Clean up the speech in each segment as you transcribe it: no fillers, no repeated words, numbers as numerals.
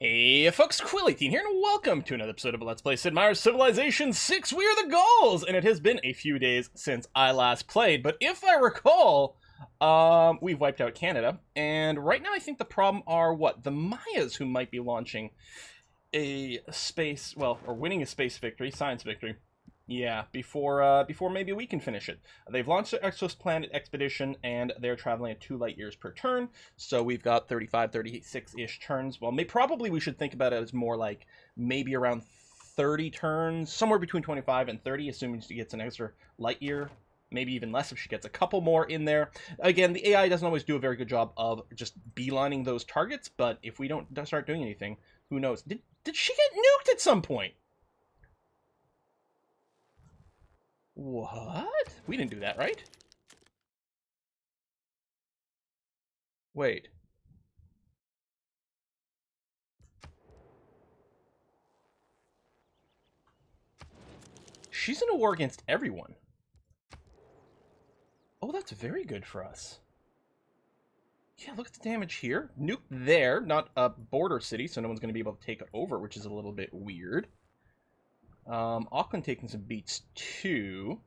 Hey folks, Quill18 here, and welcome to another episode of Let's Play Sid Meier's Civilization 6, We Are the Gauls! And it has been a few days since I last played, but if I recall, we've wiped out Canada, and right now I think the problem are, the Mayas who might be launching a space, or winning a space victory, science victory. Yeah, before maybe we can finish it. They've launched their exoplanet expedition, and they're traveling at 2 light years per turn, so we've got 35, 36-ish turns. Well, probably we should think about it as more like maybe around 30 turns, somewhere between 25 and 30, assuming she gets an extra light year, maybe even less if she gets a couple more in there. Again, the AI doesn't always do a very good job of just beelining those targets, but if we don't start doing anything, who knows? Did she get nuked at some point? What? We didn't do that, right? Wait. She's in a war against everyone. Oh, that's very good for us. Yeah, look at the damage here. Nuke there, not a border city, so no one's going to be able to take it over, which is a little bit weird. Auckland taking some beats too.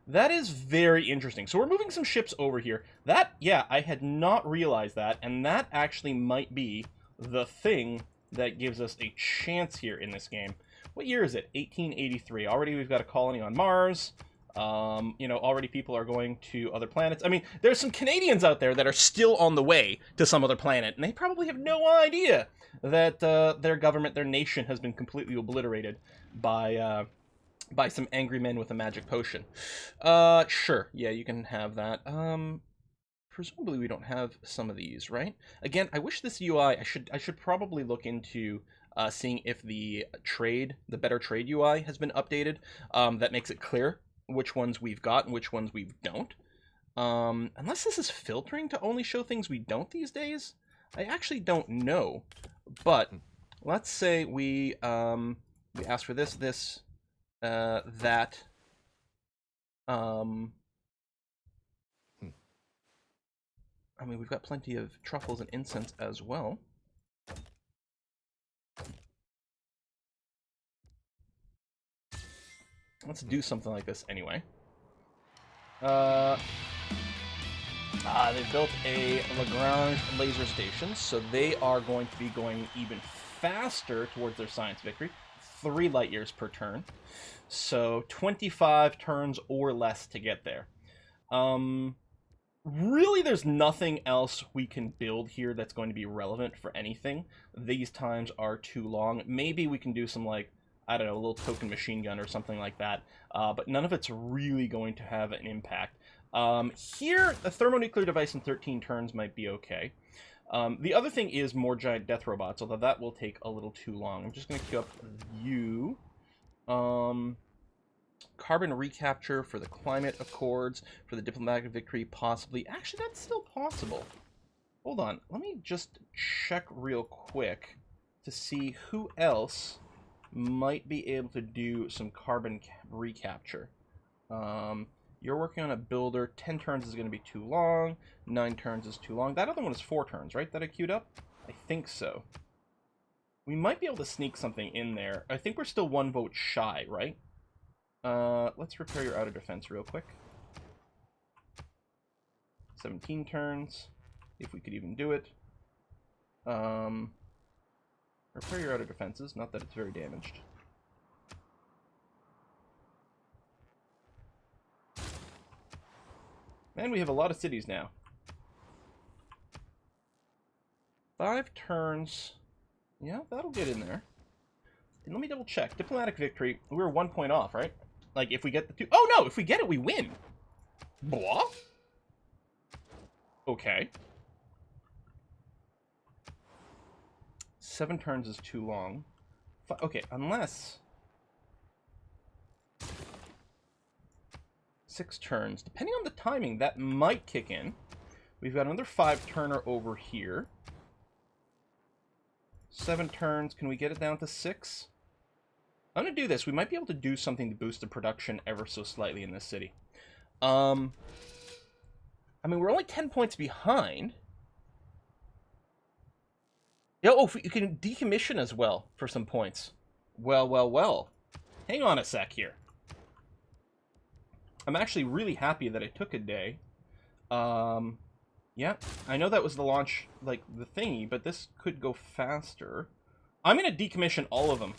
That is very interesting. So we're moving some ships over here. That, yeah, I had not realized that, and that actually might be the thing that gives us a chance here in this game. What year is it? 1883. Already we've got a colony on Mars. Already people are going to other planets. I mean, there's some Canadians out there that are still on the way to some other planet, and they probably have no idea that their government, their nation, has been completely obliterated by some angry men with a magic potion. Sure. Yeah, you can have that. Presumably we don't have some of these, right? Again, I wish this UI, I should probably look into seeing if the better trade UI has been updated. That makes it clear which ones we've got and which ones we don't. Unless this is filtering to only show things we don't these days, I actually don't know. But let's say we ask for this, that. I mean, we've got plenty of truffles and incense as well. Let's do something like this anyway. They've built a Lagrange laser station, so they are going to be going even faster towards their science victory. 3 light years per turn. So 25 turns or less to get there. Really, there's nothing else we can build here that's going to be relevant for anything. These times are too long. Maybe we can do some, I don't know, a little token machine gun or something like that. But none of it's really going to have an impact. Here, a thermonuclear device in 13 turns might be okay. The other thing is more giant death robots, although that will take a little too long. I'm just going to queue up you. Carbon recapture for the climate accords, for the diplomatic victory, possibly. Actually, that's still possible. Hold on. Let me just check real quick to see who else might be able to do some carbon recapture. You're working on a builder. 10 turns is going to be too long. 9 turns is too long. That other one is 4 turns, right? That I queued up? I think so. We might be able to sneak something in there. I think we're still 1 vote shy, right? Let's repair your outer defense real quick. 17 turns, if we could even do it. Repair your outer defenses, not that it's very damaged. Man, we have a lot of cities now. 5 turns. Yeah, that'll get in there. And let me double check. Diplomatic victory, we're 1 point off, right? If we get the 2... Oh, no! If we get it, we win! Blah? Okay. 7 turns is too long. Okay, unless... 6 turns. Depending on the timing, that might kick in. We've got another 5-turner over here. 7 turns. Can we get it down to 6? I'm going to do this. We might be able to do something to boost the production ever so slightly in this city. I mean, we're only 10 points behind. Yeah, oh, you can decommission as well for some points. Well, well, well. Hang on a sec here. I'm actually really happy that I took a day. Yeah, I know that was the launch, like, the thingy, but this could go faster. I'm going to decommission all of them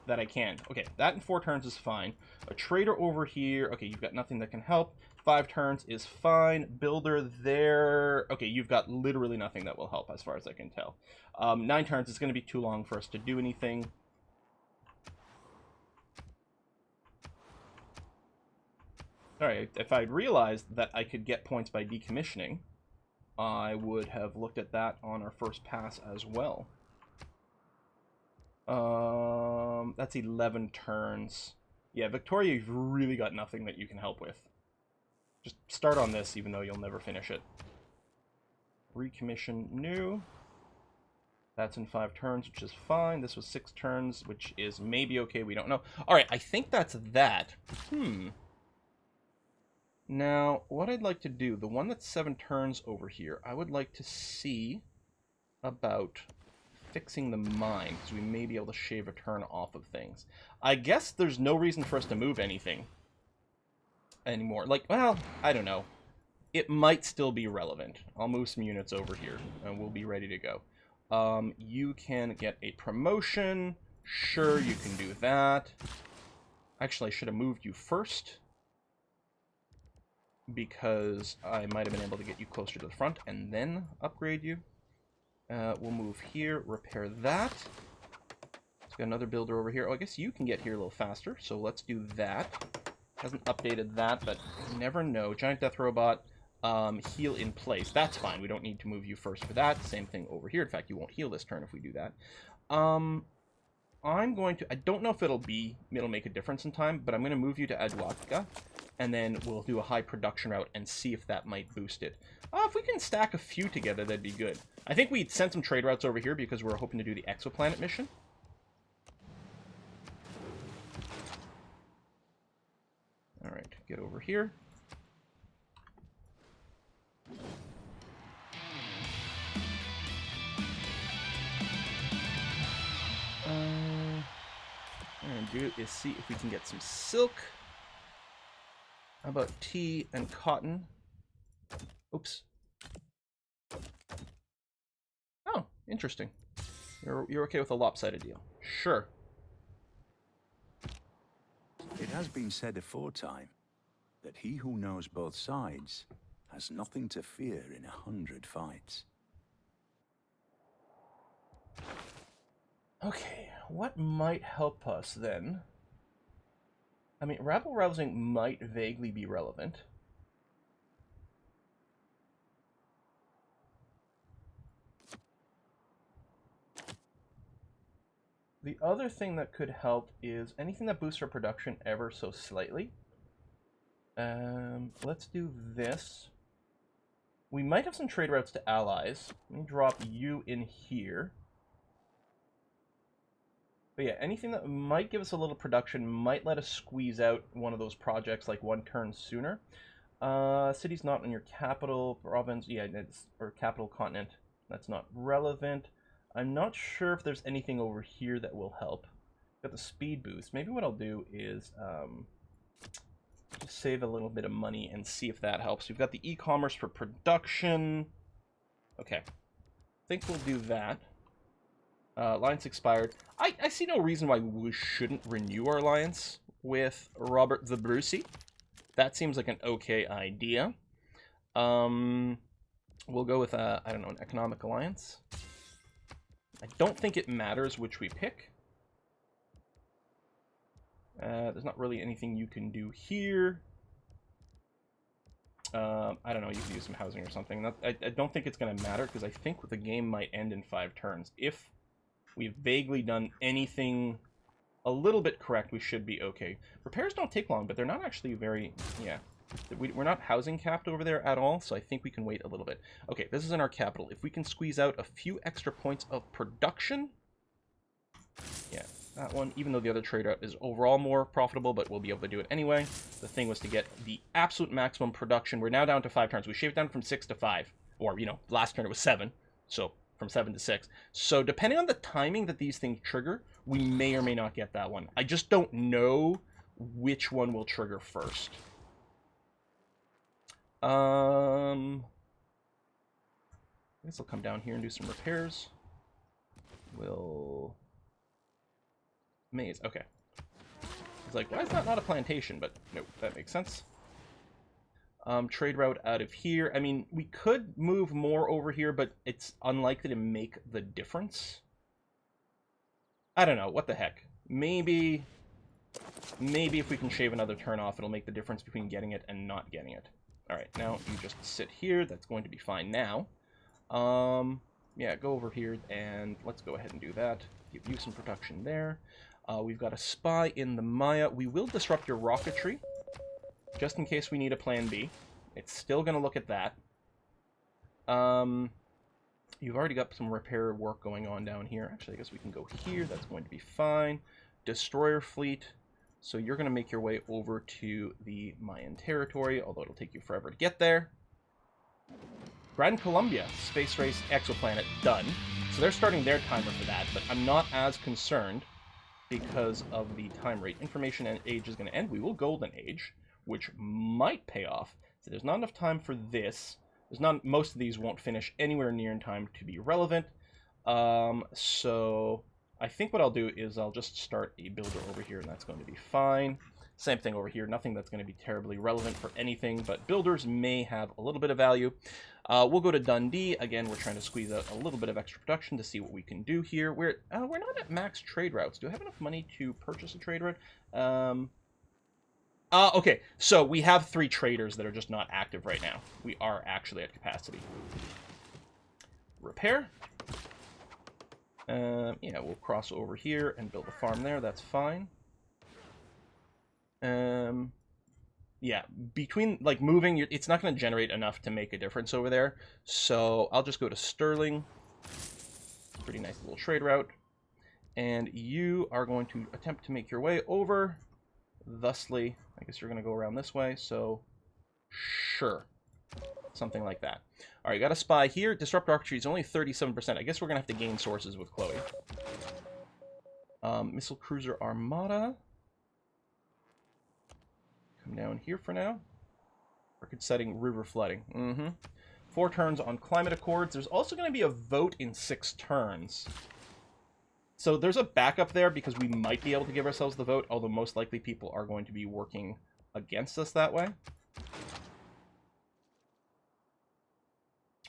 that I can. Okay, that in 4 turns is fine. A trader over here. Okay, you've got nothing that can help. 5 turns is fine. Builder there. Okay, you've got literally nothing that will help as far as I can tell. 9 turns is going to be too long for us to do anything. Alright, if I'd realized that I could get points by decommissioning, I would have looked at that on our first pass as well. That's 11 turns. Yeah, Victoria, you've really got nothing that you can help with. Just start on this, even though you'll never finish it. Recommission new. That's in 5 turns, which is fine. This was 6 turns, which is maybe okay. We don't know. Alright, I think that's that. Now, what I'd like to do, the one that's 7 turns over here, I would like to see about fixing the mine, because we may be able to shave a turn off of things. I guess there's no reason for us to move anything anymore. Like, well, I don't know. It might still be relevant. I'll move some units over here, and we'll be ready to go. You can get a promotion. Sure, you can do that. Actually, I should have moved you first, because I might have been able to get you closer to the front and then upgrade you. We'll move here, repair that. Let's got another builder over here. Oh, I guess you can get here a little faster, so let's do that. Hasn't updated that, but you never know. Giant Death Robot, heal in place. That's fine. We don't need to move you first for that. Same thing over here. In fact, you won't heal this turn if we do that. I'm going to... I don't know if it'll make a difference in time, but I'm going to move you to Adwatka, and then we'll do a high production route and see if that might boost it. If we can stack a few together, that'd be good. I think we'd send some trade routes over here because we're hoping to do the exoplanet mission. Alright, get over here. What I'm going to do is see if we can get some silk. How about tea and cotton? Oops. Oh, interesting. You're okay with a lopsided deal. Sure. It has been said aforetime that he who knows both sides has nothing to fear in 100 fights. Okay, what might help us then? I mean, rabble-rousing might vaguely be relevant. The other thing that could help is anything that boosts our production ever so slightly. Let's do this. We might have some trade routes to allies. Let me drop you in here. But yeah, anything that might give us a little production might let us squeeze out one of those projects like 1 turn sooner. City's not in your capital province. Yeah, or capital continent. That's not relevant. I'm not sure if there's anything over here that will help. Got the speed boost. Maybe what I'll do is just save a little bit of money and see if that helps. We've got the e-commerce for production. Okay. I think we'll do that. Alliance expired. I see no reason why we shouldn't renew our alliance with Robert the Brucey. That seems like an okay idea. We'll go with, I don't know, an economic alliance. I don't think it matters which we pick. There's not really anything you can do here. I don't know, you can use some housing or something. I don't think it's going to matter, because I think the game might end in 5 turns. If we've vaguely done anything a little bit correct, we should be okay. Repairs don't take long, but they're not actually very... Yeah. We're not housing capped over there at all, so I think we can wait a little bit. Okay, this is in our capital. If we can squeeze out a few extra points of production... Yeah, that one, even though the other trade route is overall more profitable, but we'll be able to do it anyway. The thing was to get the absolute maximum production. We're now down to 5 turns. We shaved down from 6 to 5. Or, you know, last turn it was 7. So from 7 to 6. So depending on the timing that these things trigger, we may or may not get that one. I just don't know which one will trigger first. I guess I'll come down here and do some repairs. We'll... Maze, okay. It's like, why is that not a plantation? But nope, that makes sense. Trade route out of here. I mean, we could move more over here, but it's unlikely to make the difference. I don't know, what the heck. Maybe if we can shave another turn off, it'll make the difference between getting it and not getting it. Alright, now you just sit here. That's going to be fine now. Yeah, go over here, and let's go ahead and do that. Give you some production there. We've got a spy in the Maya. We will disrupt your rocketry, just in case we need a plan B. It's still going to look at that. You've already got some repair work going on down here. Actually, I guess we can go here. That's going to be fine. Destroyer fleet. So you're going to make your way over to the Mayan territory, although it'll take you forever to get there. Grand Columbia, space race, exoplanet, done. So they're starting their timer for that, but I'm not as concerned because of the time rate. Information and age is going to end. We will golden age, which might pay off. So there's not enough time for this. Most of these won't finish anywhere near in time to be relevant. So I think what I'll do is I'll just start a builder over here, and that's going to be fine. Same thing over here. Nothing that's going to be terribly relevant for anything, but builders may have a little bit of value. We'll go to Dundee. Again, we're trying to squeeze out a little bit of extra production to see what we can do here. We're not at max trade routes. Do I have enough money to purchase a trade route? Okay, so we have 3 traders that are just not active right now. We are actually at capacity. Repair. Yeah, we'll cross over here and build a farm there. That's fine. Yeah, between, like, moving, it's not going to generate enough to make a difference over there. So I'll just go to Sterling. Pretty nice little trade route. And you are going to attempt to make your way over. Thusly, I guess you're going to go around this way. So, sure. Something like that. All right, got a spy here. Disrupt archery is only 37%. I guess we're going to have to gain sources with Chloe. Missile Cruiser Armada. Come down here for now. Record setting, river flooding. 4 turns on climate accords. There's also going to be a vote in 6 turns. So there's a backup there because we might be able to give ourselves the vote, although most likely people are going to be working against us that way.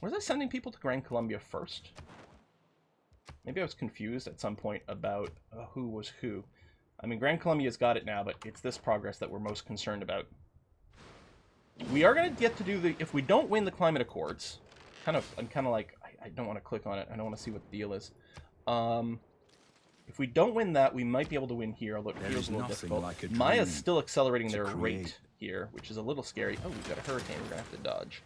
Was I sending people to Grand Columbia first? Maybe I was confused at some point about who was who. I mean, Grand Columbia's got it now, but it's this progress that we're most concerned about. We are going to get to do the... If we don't win the climate accords, I'm kind of like... I don't want to click on it. I don't want to see what the deal is. If we don't win that, we might be able to win here, although it feels a little difficult. Maya's still accelerating their rate here, which is a little scary. Oh, we've got a hurricane we're going to have to dodge.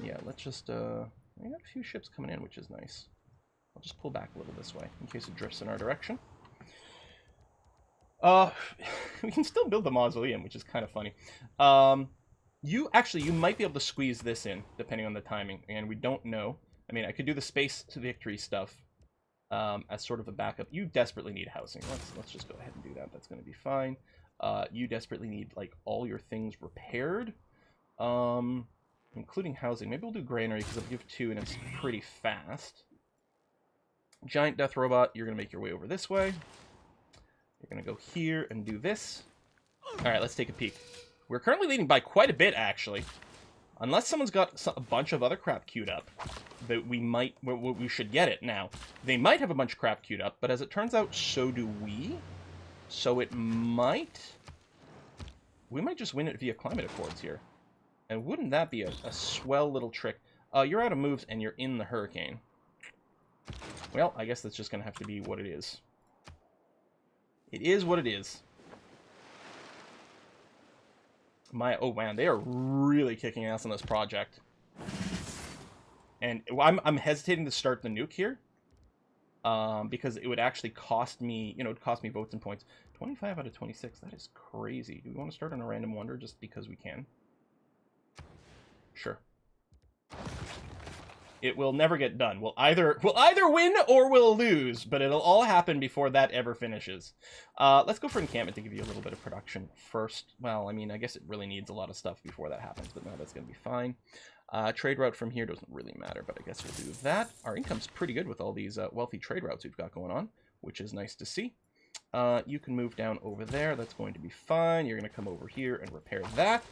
Yeah, let's just... we got a few ships coming in, which is nice. I'll just pull back a little this way, in case it drifts in our direction. We can still build the mausoleum, which is kind of funny. You might be able to squeeze this in, depending on the timing, and we don't know. I mean, I could do the space to victory stuff as sort of a backup. You desperately need housing. Let's just go ahead and do that. That's going to be fine. You desperately need, like, all your things repaired, including housing. Maybe we'll do granary, because I'll give 2, and it's pretty fast. Giant death robot, you're going to make your way over this way. You're going to go here and do this. Alright, let's take a peek. We're currently leading by quite a bit, actually. Unless someone's got a bunch of other crap queued up, that we should get it now. They might have a bunch of crap queued up, but as it turns out, so do we. So it might... We might just win it via climate accords here. And wouldn't that be a swell little trick? You're out of moves and you're in the hurricane. Well, I guess that's just going to have to be what it is. It is what it is. Oh man, they are really kicking ass on this project. And I'm hesitating to start the nuke here. Because it would actually cost me, it'd cost me votes and points. 25 out of 26, that is crazy. Do we want to start on a random wonder just because we can? Sure. It will never get done. We'll either win or we'll lose, but it'll all happen before that ever finishes. Let's go for encampment to give you a little bit of production first. Well, I mean, I guess it really needs a lot of stuff before that happens, but no, that's going to be fine. Trade route from here doesn't really matter, but I guess we'll do that. Our income's pretty good with all these wealthy trade routes we've got going on, which is nice to see. You can move down over there. That's going to be fine. You're going to come over here and repair that.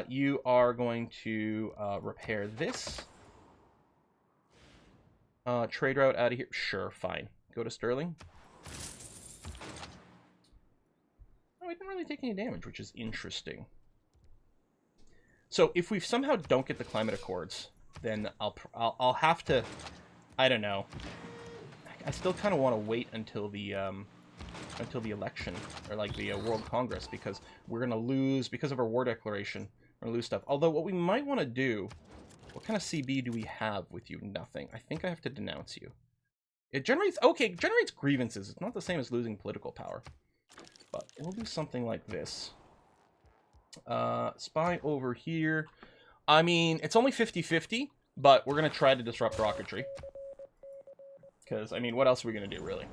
You are going to repair this. Trade route out of here. Sure, fine. Go to Sterling. Oh, we didn't really take any damage, which is interesting. So if we somehow don't get the climate accords, then I'll have to, I don't know. I still kind of want to wait until the election, or like the World Congress, because we're gonna lose because of our war declaration. We're gonna lose stuff. Although what we might want to do, what kind of CB do we have with you? Nothing. I think I have to denounce you. It generates, okay, it generates grievances. It's not the same as losing political power, but we'll do something like this. Spy over here. I mean, it's only 50-50, but we're going to try to disrupt rocketry. Because, I mean, what else are we going to do, really?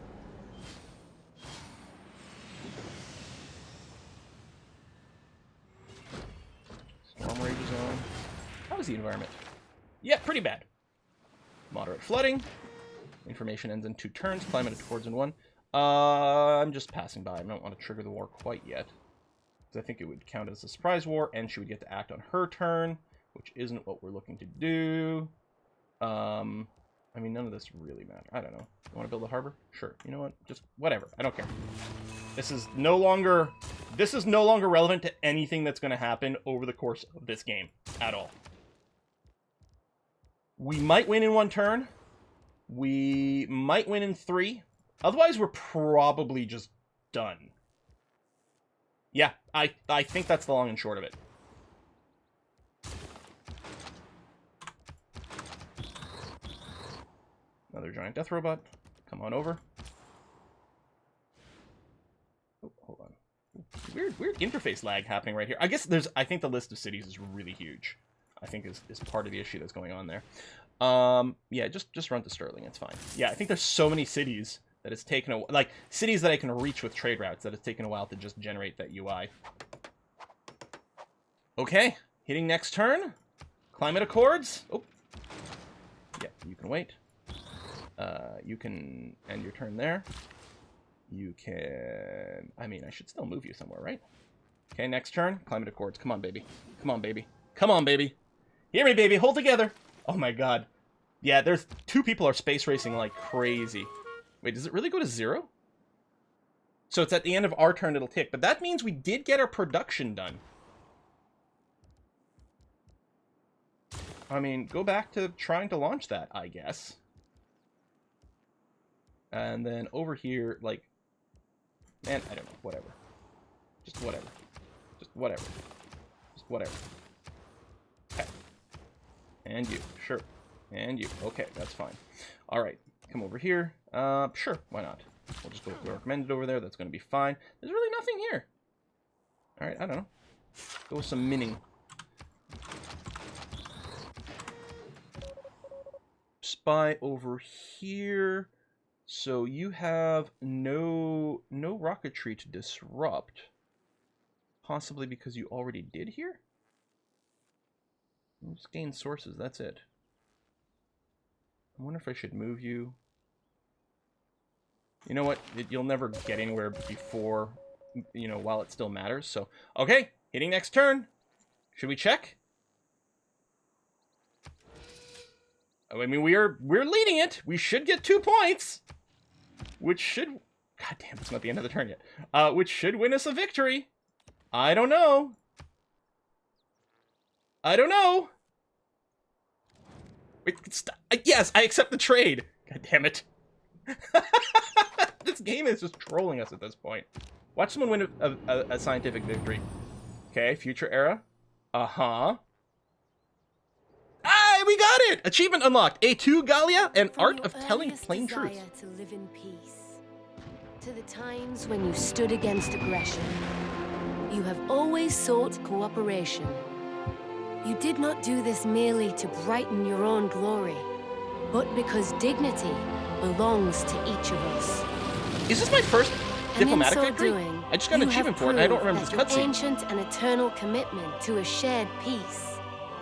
Storm rage is on. How is the environment? Yeah, pretty bad. Moderate flooding. Information ends in 2 turns. Climate accords in 1. I'm just passing by. I don't want to trigger the war quite yet. I think it would count as a surprise war, and she would get to act on her turn, which isn't what we're looking to do. I mean, none of this really matters. I don't know. You want to build a harbor? Sure. You know what? Just whatever. I don't care. This is no longer relevant to anything that's going to happen over the course of this game at all. We might win in 1 turn. We might win in 3. Otherwise, we're probably just done. Yeah, I think that's the long and short of it. Another giant death robot. Come on over. Oh, hold on. Weird interface lag happening right here. I guess I think the list of cities is really huge. I think is part of the issue that's going on there. Yeah, just run to Sterling. It's fine. Yeah, I think there's so many cities that it's taken like cities that I can reach with trade routes that it's taken a while to just generate that UI. Okay, hitting next turn. Climate accords. Oh, yeah, you can wait. You can end your turn there. You can. I mean, I should still move you somewhere, right? Okay, next turn. Climate accords. Come on, baby. Come on, baby. Come on, baby. Hear me, baby. Hold together. Oh my God. Yeah, there's 2 people are space racing like crazy. Wait, does it really go to 0? So it's at the end of our turn it'll tick. But that means we did get our production done. I mean, go back to trying to launch that, I guess. And then over here, like... Man, I don't know. Whatever. Just whatever. Just whatever. Just whatever. Okay. And you. Sure. And you. Okay, that's fine. Alright. Come over here. Sure, why not? We'll just go with the recommended over there. That's going to be fine. There's really nothing here. Alright, I don't know. Go with some minning. Spy over here. So you have no rocketry to disrupt. Possibly because you already did here? Just gain sources, that's it. I wonder if I should move you. You know what? You'll never get anywhere before, you know, while it still matters. So, okay, hitting next turn. Should we check? I mean, we're leading it. We should get 2 points, which should. God damn, it's not the end of the turn yet. Which should win us a victory. I don't know. I don't know. Wait, yes, I accept the trade. God damn it. This game is just trolling us at this point. Watch someone win a scientific victory. Okay, future era. Uh-huh. Ah, we got it! Achievement unlocked. A2 Gallia and From Art your of Telling earliest Plain desire Truth. to live in peace, to the times when you stood against aggression, you have always sought cooperation. You did not do this merely to brighten your own glory, but because dignity belongs to each of us. Is this my first diplomatic and in so victory? doing, I just got an achievement for it, and I don't remember this your cutscene. ancient and eternal commitment to a shared peace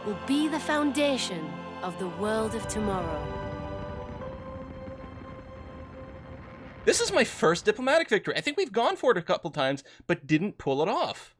will be the foundation of the world of tomorrow. This is my first diplomatic victory. I think we've gone for it a couple times, but didn't pull it off.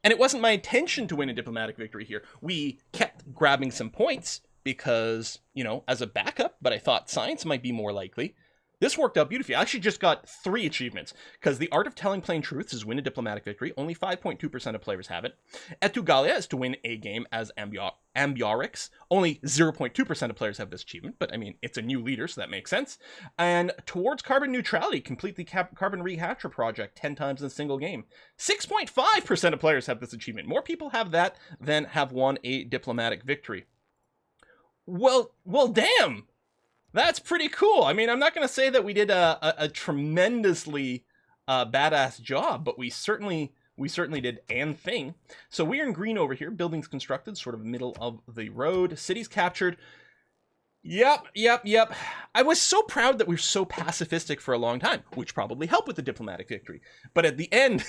And it wasn't my intention to win a diplomatic victory here. We kept grabbing some points because, you know, as a backup, but I thought science might be more likely. This worked out beautifully. I actually just got 3 achievements, because the art of telling plain truths is win a diplomatic victory. Only 5.2% of players have it. Etugalia is to win a game as Ambiorix. Only 0.2% of players have this achievement, but I mean, it's a new leader, so that makes sense. And towards carbon neutrality, complete the carbon rehatcher project 10 times in a single game. 6.5% of players have this achievement. More people have that than have won a diplomatic victory. Well, damn! That's pretty cool. I mean, I'm not going to say that we did a tremendously badass job, but we certainly did an thing. So we're in green over here. Buildings constructed, sort of middle of the road. Cities captured. Yep. I was so proud that we were so pacifistic for a long time, which probably helped with the diplomatic victory. But at the end,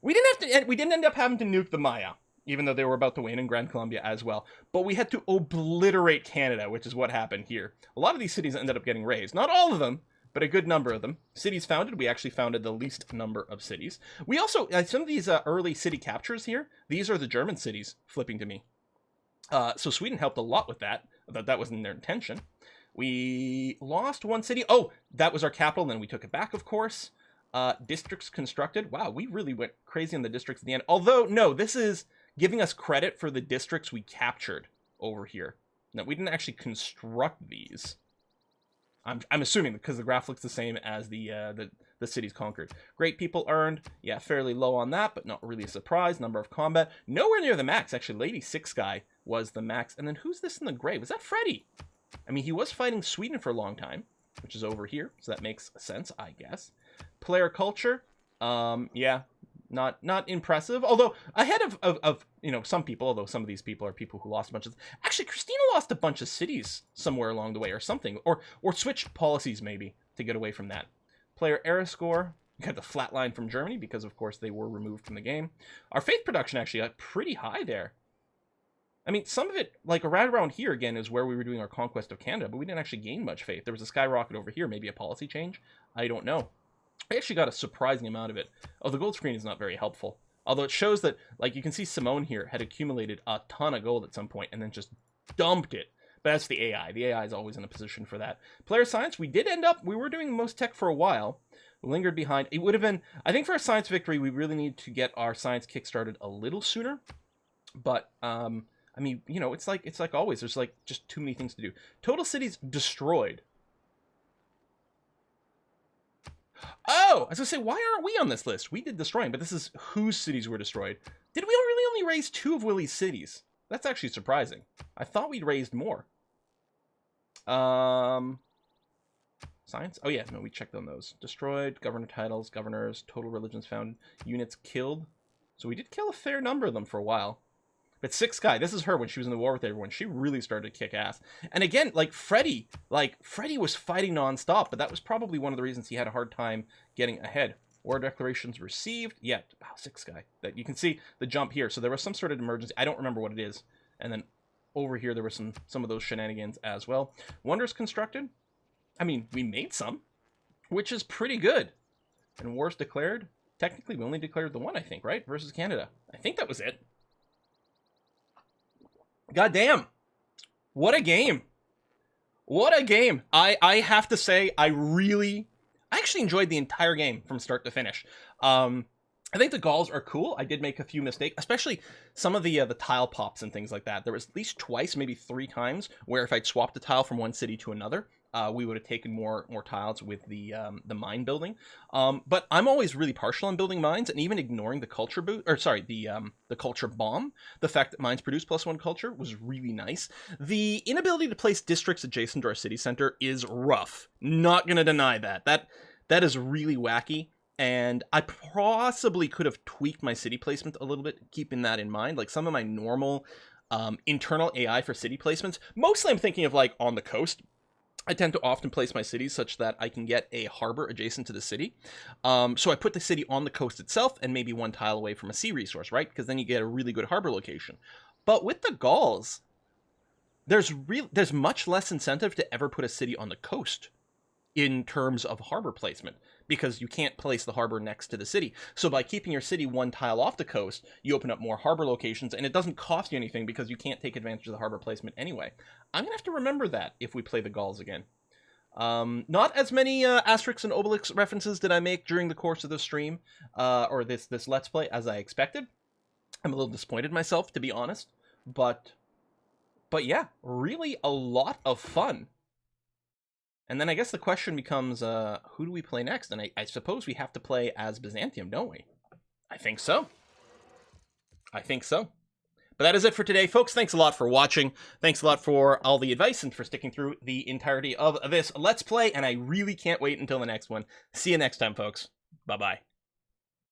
we didn't end up having to nuke the Maya, even though they were about to win in Grand Columbia as well. But we had to obliterate Canada, which is what happened here. A lot of these cities ended up getting razed. Not all of them, but a good number of them. Cities founded, we actually founded the least number of cities. We also, some of these early city captures here, these are the German cities flipping to me. So Sweden helped a lot with that. That wasn't their intention. We lost one city. Oh, that was our capital, and then we took it back, of course. Districts constructed. Wow, we really went crazy on the districts at the end. Although, no, this is giving us credit for the districts we captured over here. Now, we didn't actually construct these. I'm assuming, because the graph looks the same as the cities conquered. Great people earned. Yeah, fairly low on that, but not really a surprise. Number of combat. Nowhere near the max. Actually, Lady Six Guy was the max. And then who's this in the gray? Was that Freddy? I mean, he was fighting Sweden for a long time, which is over here. So that makes sense, I guess. Player culture. Yeah. Not impressive, although ahead of you know, some people, although some of these people are people who lost a bunch of... Actually, Christina lost a bunch of cities somewhere along the way or something, or switched policies maybe to get away from that. Player era score, we got the flat line from Germany because, of course, they were removed from the game. Our faith production actually got pretty high there. I mean, some of it, like around here again, is where we were doing our conquest of Canada, but we didn't actually gain much faith. There was a skyrocket over here, maybe a policy change. I don't know. I actually got a surprising amount of it. Oh, the gold screen is not very helpful. Although it shows that, like, you can see Simone here had accumulated a ton of gold at some point and then just dumped it. But that's the AI. The AI is always in a position for that. Player science, we did end up, we were doing most tech for a while. We lingered behind. It would have been, I think for a science victory, we really need to get our science kickstarted a little sooner. But, I mean, you know, it's like always. There's, like, just too many things to do. Total cities destroyed. Oh, I was going to say, why aren't we on this list? We did destroying, but this is whose cities were destroyed. Did we really only raise 2 of Willie's cities? That's actually surprising. I thought we'd raised more. Science? Oh yeah, no, we checked on those. Destroyed, governor titles, governors, total religions found, units killed. So we did kill a fair number of them for a while. But Six Guy, this is her when she was in the war with everyone. She really started to kick ass. And again, like Freddy was fighting nonstop, but that was probably one of the reasons he had a hard time getting ahead. War declarations received. Yeah, wow, Six Guy. That you can see the jump here. So there was some sort of emergency. I don't remember what it is. And then over here there were some of those shenanigans as well. Wonders constructed. I mean, we made some, which is pretty good. And wars declared. Technically, we only declared the one, I think, right? Versus Canada. I think that was it. God damn. What a game. What a game. I have to say, I actually enjoyed the entire game from start to finish. I think the GAULS are cool. I did make a few mistakes, especially some of the tile pops and things like that. There was at least twice, maybe 3 times, where if I'd swapped a tile from one city to another, we would have taken more tiles with the mine building. But I'm always really partial on building mines, and even ignoring the culture the culture bomb. The fact that mines produce +1 culture was really nice. The inability to place districts adjacent to our city center is rough. Not gonna deny that. That is really wacky. And I possibly could have tweaked my city placement a little bit, keeping that in mind. Like some of my normal internal AI for city placements, mostly I'm thinking of like on the coast. I tend to often place my cities such that I can get a harbor adjacent to the city. So I put the city on the coast itself and maybe one tile away from a sea resource, right? Because then you get a really good harbor location. But with the Gauls, there's much less incentive to ever put a city on the coast in terms of harbor placement, because you can't place the harbor next to the city. So by keeping your city one tile off the coast, you open up more harbor locations, and it doesn't cost you anything because you can't take advantage of the harbor placement anyway. I'm going to have to remember that if we play the Gauls again. Not as many Asterix and Obelix references did I make during the course of the stream, or this Let's Play, as I expected. I'm a little disappointed myself, to be honest. But yeah, really a lot of fun. And then I guess the question becomes, who do we play next? And I suppose we have to play as Byzantium, don't we? I think so. I think so. But that is it for today, folks. Thanks a lot for watching. Thanks a lot for all the advice and for sticking through the entirety of this Let's Play. And I really can't wait until the next one. See you next time, folks. Bye-bye.